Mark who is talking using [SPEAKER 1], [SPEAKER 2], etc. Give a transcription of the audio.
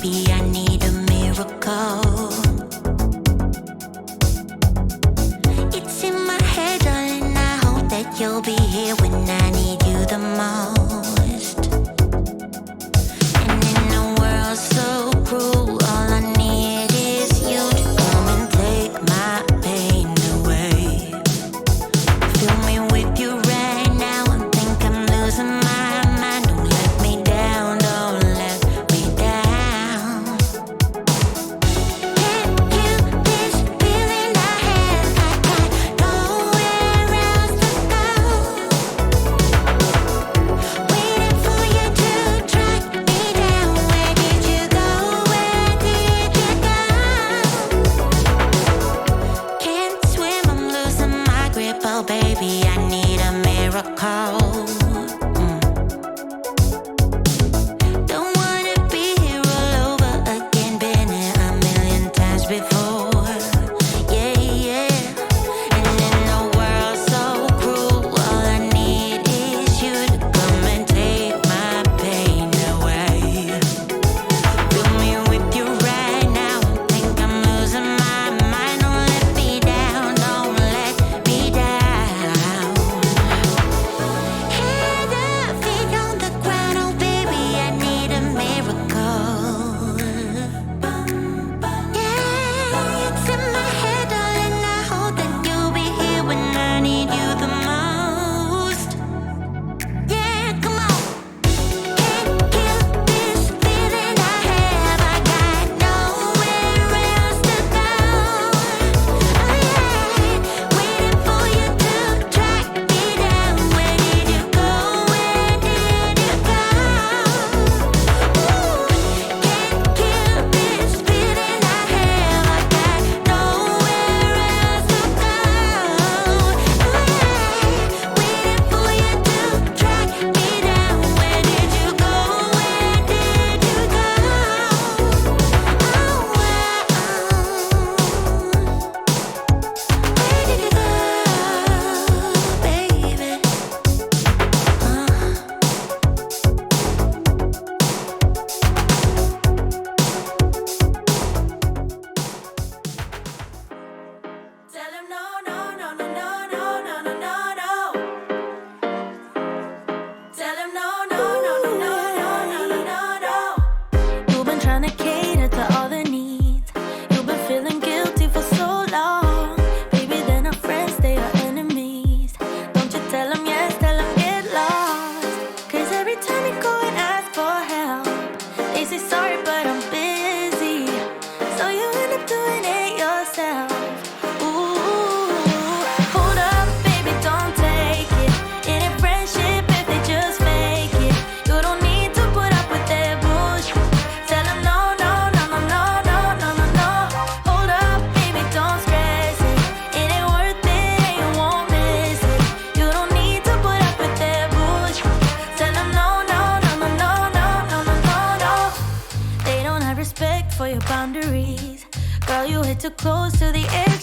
[SPEAKER 1] baby, I need a miracle. It's in my head, darling, I hope that you'll be here when I need you the most. And in a world so cruel, all I need is you to come and take my pain away. Fill me with you right now, I think I'm losing my mind. Don't let me down, don't let me down. Can't kill this feeling I have, I got nowhere else to go. Waiting for you to track me down. Where did you go, where did you go? Can't swim, I'm losing my grip, oh baby, I need a miracle. Don't wanna be here all over again, been here a million times before. Yeah, yeah. And in a world so cruel, all I need is you to come and take my pain away. Fill me with you right now, I think I'm losing my mind. Don't let me down, don't let me down. Head up, feet on the ground, oh baby, I need a miracle. Yeah, it's in my head, darling, I hope that you'll be here when I need you the most. Yeah, come on. Can't kill this feeling I have, I got nowhere else to go. Oh yeah, waiting for you to track me down. Where did you go, where did you go? Can't kill this feeling I have, I got nowhere else to go. Oh yeah, waiting for you to track me down. Where did you go, where did you go? Where did you go, baby?
[SPEAKER 2] Tell him no, no, no, no, no, no, no, no, no, no. Tell him no, no, no, no, no, no, no, no, no, no. You've been trying to cater to all the needs. You've been feeling guilty for so long. Baby, they're not friends, they are enemies. Don't you tell them yes, tell them get lost. 'Cause every time you go and ask for help, they say sorry, but I'm busy. So you end up doing it yourself. Ooh, hold up, baby, don't take it. It ain't friendship if they just fake it. You don't need to put up with their bullshit. Tell them no, no, no, no, no, no, no, no, no. Hold up, baby, don't stress it. It ain't worth it and you won't miss it. You don't need to put up with their bullshit. Tell them no, no, no, no, no, no, no, no, no, no. They don't have respect for your boundaries. Girl, you hit too close to the edge,